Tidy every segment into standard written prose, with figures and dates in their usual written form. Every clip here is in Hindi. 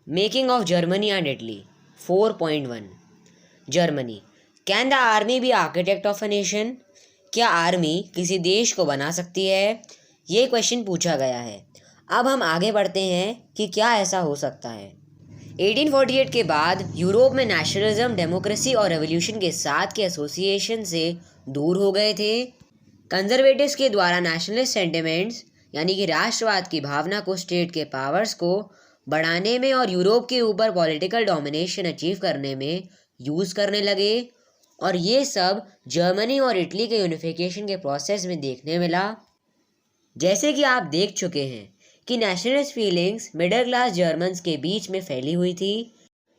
Making of Germany and Italy 4.1 Germany, can the army be architect of a nation? क्या आर्मी किसी देश को बना सकती है? ये क्वेश्चन पूछा गया है। अब हम आगे बढ़ते हैं कि क्या ऐसा हो सकता है। 1848 के बाद यूरोप में नेशनलिज्म, डेमोक्रेसी और रेवोल्यूशन के साथ के एसोसिएशन से दूर हो गए थे। कंजर्वेटिव्स के द्वारा नेशनलिस्ट सेंटिमेंट्स यानी कि राष्ट्रवाद की भावना को स्टेट के पावर्स को बढ़ाने में और यूरोप के ऊपर पॉलिटिकल डोमिनेशन अचीव करने में यूज़ करने लगे, और ये सब जर्मनी और इटली के यूनिफिकेशन के प्रोसेस में देखने मिला। जैसे कि आप देख चुके हैं कि nationalist feelings middle class Germans के बीच में फैली हुई थी।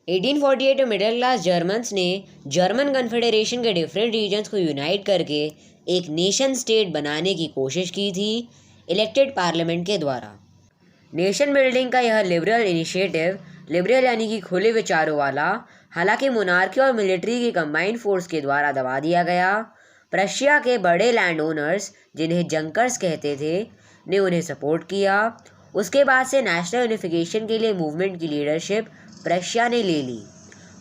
1848 में मिडिल क्लास जर्मन्स ने जर्मन कन्फेडरेशन के डिफरेंट रीजन्स को यूनाइट करके एक नेशन स्टेट बनाने की कोशिश की थी इलेक्टेड पार्लियामेंट के द्वारा। नेशन बिल्डिंग का यह लिबरल इनिशिएटिव, लिबरल यानी कि खुले विचारों वाला, हालांकि मोनार्की और मिलिट्री की कंबाइंड फोर्स के द्वारा दबा दिया गया। प्रशिया के बड़े लैंड ओनर्स, जिन्हें जंकर्स कहते थे, ने उन्हें सपोर्ट किया। उसके बाद से नेशनल यूनिफिकेशन के लिए मूवमेंट की लीडरशिप प्रशिया ने ले ली।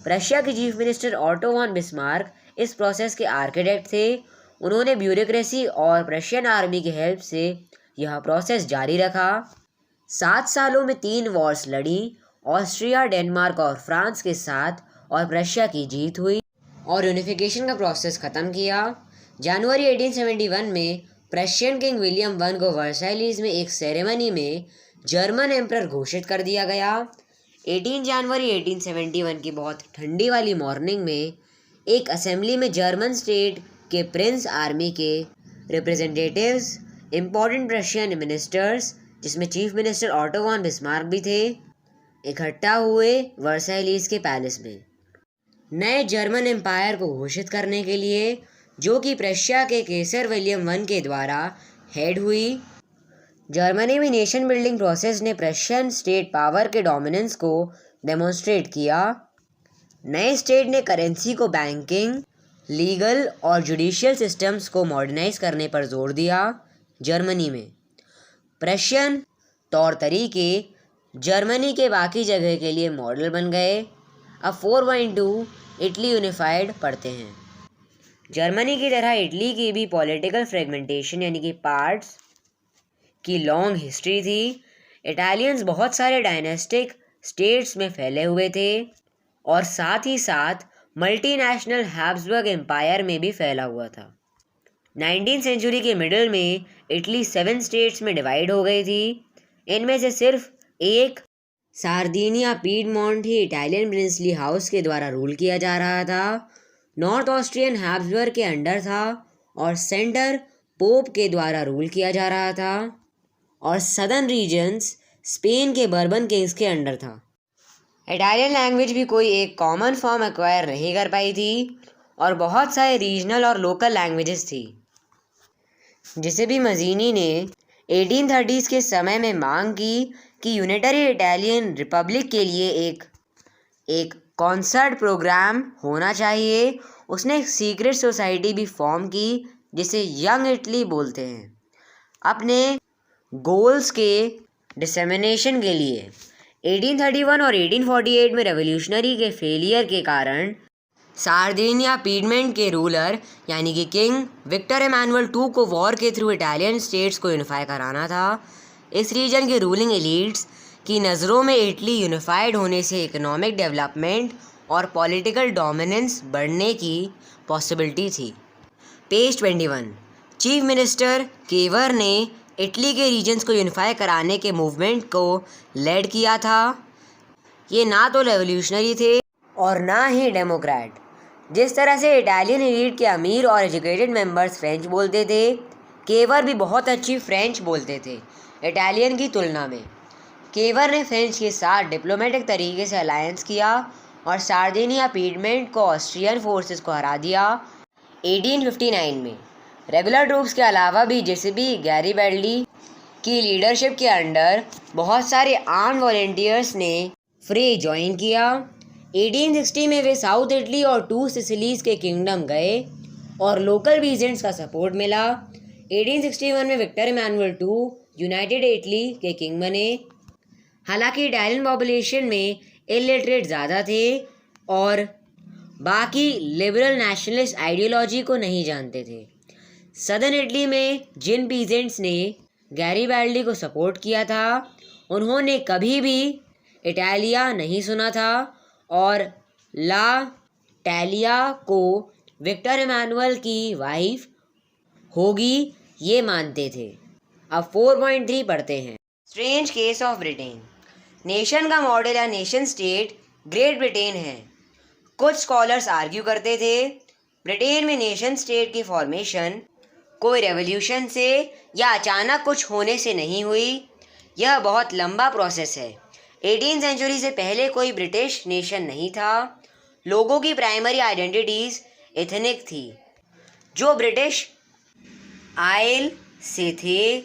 प्रशिया के chief minister Otto von Bismarck इस प्रोसेस के आर्किटेक्ट थे। उन्होंने ब्यूरोक्रेसी और प्रशियन आर्मी की हेल्प से यह प्रोसेस जारी रखा। 7 सालों में 3 वॉर्स लड़ी, ऑस्ट्रिया, डेनमार्क और फ्रांस के साथ, और प्रशिया की जीत हुई और यूनिफिकेशन का प्रोसेस ख़त्म किया। जनवरी 1871 में प्रशियन किंग विलियम I को वर्साइलीज में एक सेरेमनी में जर्मन एम्परर घोषित कर दिया गया। 18 जनवरी 1871 की बहुत ठंडी वाली मॉर्निंग में एक असेंबली में जर्मन स्टेट के प्रिंस आर्मी के रिप्रेजेंटेटिव्स, इम्पोर्टेंट प्रशियन मिनिस्टर्स, जिसमें chief minister Otto von Bismarck भी थे, इकट्ठा हुए वर्साइलीज के पैलेस में नए जर्मन एम्पायर को घोषित करने के लिए, जो कि प्रशिया के केसर विलियम I के द्वारा हेड हुई। जर्मनी में नेशन बिल्डिंग प्रोसेस ने प्रशियन स्टेट पावर के डोमिनेंस को डेमोन्स्ट्रेट किया। नए स्टेट ने करेंसी को बैंकिंग, लीगल और जुडिशियल सिस्टम्स को मॉडर्नाइज करने पर जोर दिया। जर्मनी में प्रशियन तौर तरीके जर्मनी के बाकी जगह के लिए मॉडल बन गए। अब 4.2 इटली यूनिफाइड पढ़ते हैं। जर्मनी की तरह इटली की भी पॉलिटिकल फ्रेगमेंटेशन यानी कि पार्ट्स की लॉन्ग हिस्ट्री थी। इटालियंस बहुत सारे डायनेस्टिक स्टेट्स में फैले हुए थे और साथ ही साथ मल्टीनेशनल हैब्सबर्ग एम्पायर में भी फैला हुआ था। 19th सेंचुरी के मिडल में इटली 7 स्टेट्स में डिवाइड हो गई थी। इनमें से सिर्फ एक सार्दिनिया पीडमोंट ही इटालियन प्रिंसली हाउस के द्वारा रूल किया जा रहा था। नॉर्थ ऑस्ट्रियन हैब्सबर्ग के अंडर था और सेंटर पोप के द्वारा रूल किया जा रहा था, और सदर्न रीजन्स स्पेन के बर्बन किंग्स के अंडर था। इटालियन लैंग्वेज भी कोई एक कॉमन फॉर्म एक्वायर नहीं कर पाई थी और बहुत सारे रीजनल और लोकल लैंग्वेजेस थी, जिसे भी मजीनी ने 1830s के समय में मांग की कि यूनिटरी इटालियन रिपब्लिक के लिए एक कॉन्सर्ट प्रोग्राम होना चाहिए। उसने एक सीक्रेट सोसाइटी भी फॉर्म की जिसे यंग इटली बोलते हैं। अपने गोल्स के डिसेमिनेशन के लिए 1831 और 1848 में रेवोल्यूशनरी के फेलियर के कारण सार्दिनिया पीडमेंट के रूलर यानी कि किंग विक्टर इमैनुअल II को वॉर के थ्रू इटालियन स्टेट्स को यूनिफाई कराना था। इस रीजन के रूलिंग एलीट्स की नज़रों में इटली यूनिफाइड होने से इकोनॉमिक डेवलपमेंट और पॉलिटिकल डोमिनेंस बढ़ने की पॉसिबिलिटी थी। पेज 21 चीफ मिनिस्टर केवर ने इटली के रीजन्स को यूनिफाई कराने के मूवमेंट को लेड किया था। ये ना तो रेवोल्यूशनरी थे और ना ही डेमोक्रेट। जिस तरह से इटालियन एलीट के अमीर और एजुकेटेड मेंबर्स फ्रेंच बोलते थे, केवर भी बहुत अच्छी फ्रेंच बोलते थे इटालियन की तुलना में। केवर ने फ्रेंच के साथ डिप्लोमेटिक तरीके से अलायंस किया और सार्दिनिया पीडमेंट को ऑस्ट्रियन फोर्सेस को हरा दिया। 1859 में रेगुलर ट्रूप्स के अलावा भी जेसीबी गैरिबल्डी की लीडरशिप के अंडर बहुत सारे आर्म वॉलेंटियर्स ने फ्रे ज्वाइन किया। 1860 में वे साउथ इटली और 2 सिसिलीज के किंगडम गए और लोकल रीजेंट्स का सपोर्ट मिला। 1861 में Victor Emmanuel II united Italy के किंग बने। हालांकि इटालियन पॉपुलेशन में इलिटरेट ज़्यादा थे और बाकी लिबरल नेशनलिस्ट आइडियोलॉजी को नहीं जानते थे। सदर्न इटली में जिन पीजेंट्स ने गैरीबाल्डी को सपोर्ट किया था उन्होंने कभी भी इटालिया नहीं सुना था और ला टैलिया को विक्टर इमैनुअल की वाइफ होगी ये मानते थे। अब 4.3 पढ़ते हैं। Strange case of Britain. Nation का मॉडल या नेशन स्टेट ग्रेट ब्रिटेन है। कुछ स्कॉलर्स आर्ग्यू करते थे ब्रिटेन में नेशन स्टेट की फॉर्मेशन कोई रेवोल्यूशन से या अचानक कुछ होने से नहीं हुई। यह बहुत लंबा प्रोसेस है। 18वीं सेंचुरी से पहले कोई ब्रिटिश नेशन नहीं था। लोगों की प्राइमरी आइडेंटिटीज़ एथनिक थी जो ब्रिटिश आइल से थे,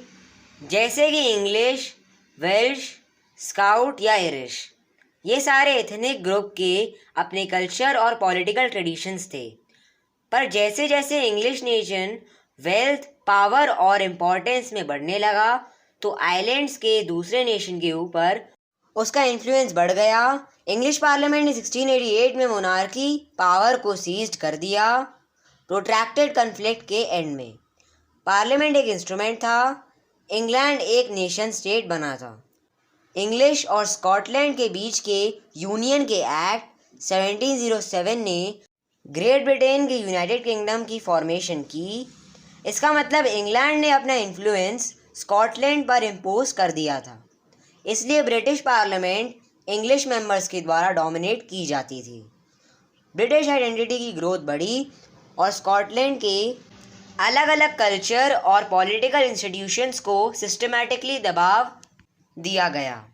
जैसे कि इंग्लिश, वेल्श, स्काउट या आयरिश। ये सारे एथनिक ग्रुप के अपने कल्चर और पॉलिटिकल ट्रेडिशंस थे। पर जैसे जैसे इंग्लिश नेशन वेल्थ, पावर और इम्पोर्टेंस में बढ़ने लगा तो आइलैंड्स के दूसरे नेशन के ऊपर उसका इन्फ्लुएंस बढ़ गया। इंग्लिश पार्लियामेंट ने 1688 में मोनार्की पावर को सीज्ड कर दिया प्रोट्रैक्टेड कन्फ्लिक्ट के एंड में। पार्लियामेंट एक इंस्ट्रूमेंट था। इंग्लैंड एक नेशन स्टेट बना था। इंग्लिश और स्कॉटलैंड के बीच के यूनियन के एक्ट 1707 ने ग्रेट ब्रिटेन के यूनाइटेड किंगडम की फॉर्मेशन की। इसका मतलब इंग्लैंड ने अपना इन्फ्लुएंस स्कॉटलैंड पर इम्पोज कर दिया था। इसलिए ब्रिटिश पार्लियामेंट इंग्लिश मेंबर्स के द्वारा डोमिनेट की जाती थी। ब्रिटिश आइडेंटिटी की ग्रोथ बढ़ी और स्कॉटलैंड के अलग अलग कल्चर और पॉलिटिकल इंस्टीट्यूशंस को सिस्टमैटिकली दबाव दिया गया।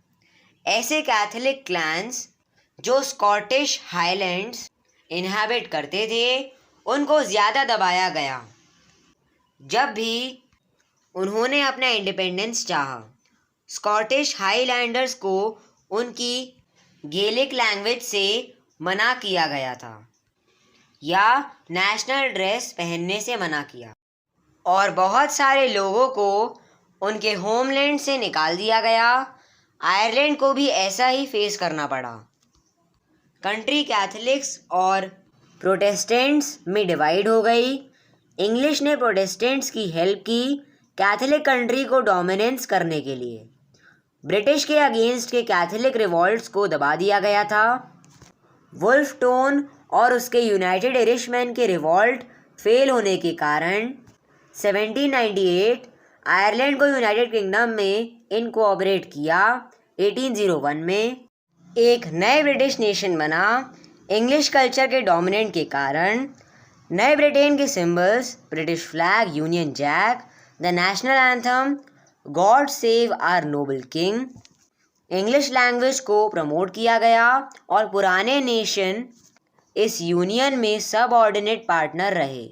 ऐसे कैथोलिक क्लैंस जो स्कॉटिश हाईलैंड्स इन्हेबिट करते थे उनको ज़्यादा दबाया गया। जब भी उन्होंने अपना इंडिपेंडेंस चाहा, स्कॉटिश हाईलैंडर्स को उनकी गेलिक लैंग्वेज से मना किया गया था या नेशनल ड्रेस पहनने से मना किया और बहुत सारे लोगों को उनके होमलैंड से निकाल दिया गया। आयरलैंड को भी ऐसा ही फेस करना पड़ा। कंट्री कैथोलिक्स और प्रोटेस्टेंट्स में डिवाइड हो गई। इंग्लिश ने प्रोटेस्टेंट्स की हेल्प की कैथोलिक कंट्री को डोमिनेंस करने के लिए। ब्रिटिश के अगेंस्ट के कैथोलिक रिवॉल्ट्स को दबा दिया गया था। वुल्फ टोन और उसके यूनाइटेड आयरिशमैन के रिवॉल्ट फेल होने के कारण 1798 आयरलैंड को यूनाइटेड किंगडम में इनकोऑपरेट किया। 1801 में एक नए ब्रिटिश नेशन बना। इंग्लिश कल्चर के डोमिनेंट के कारण नए ब्रिटेन के symbols British flag, Union Jack, the national anthem, God save our noble king, English language को प्रमोट किया गया और पुराने नेशन इस यूनियन में सबऑर्डिनेट पार्टनर रहे।